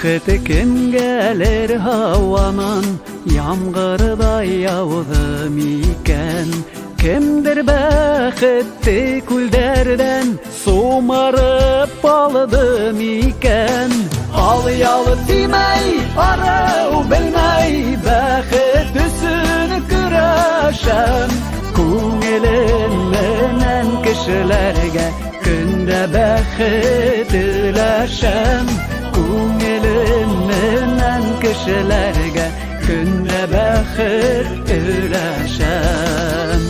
Бәхет кем gelir havanan, yağmurda yağdı miken. Kimdir bәхетті күлдерден, суmarıp aldı miken. Алыялы тимей, арау білмей, бәхет үсін күрешем. Күңелін менен кішілерге, күнде бәхет үләшем. Күңелін менен кішілерге, күнде бәхет үләшем.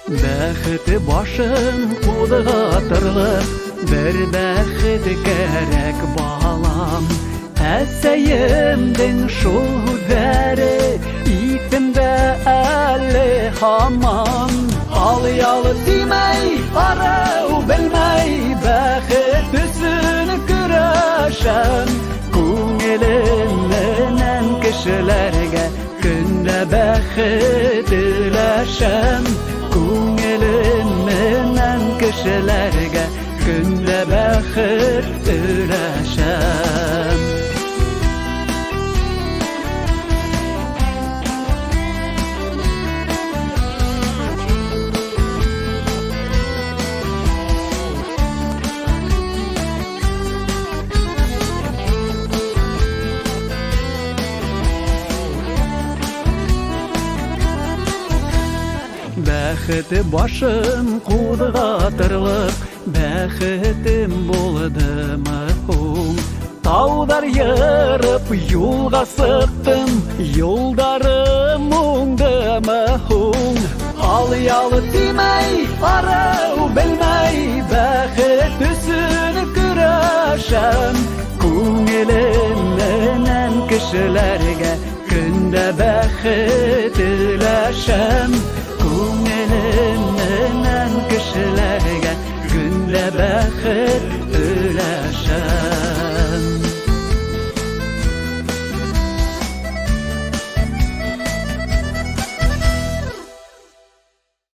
Бәхеті башын қудығатырлық, бір бәхет керек балам. Әсәйімдің шул бәрі, итімді әлі хамам. Алыялы тимей, арау білмей, бәхет үсін күрешем. Күңелін менен кішілерге, күнде бәхет үләшем. Күңелін менен кішілерге, күнде бәхет үләшем. Бәхеті башын қудығатырлық, бәхетім болды мұң. Таудар еріп юлға сықтым, юлдарым мұңды мұң. Алыялы тимей, арау білмей, бәхет үсін күрешем. Күңелін менен кішілерге, күнде бәхет үләшем.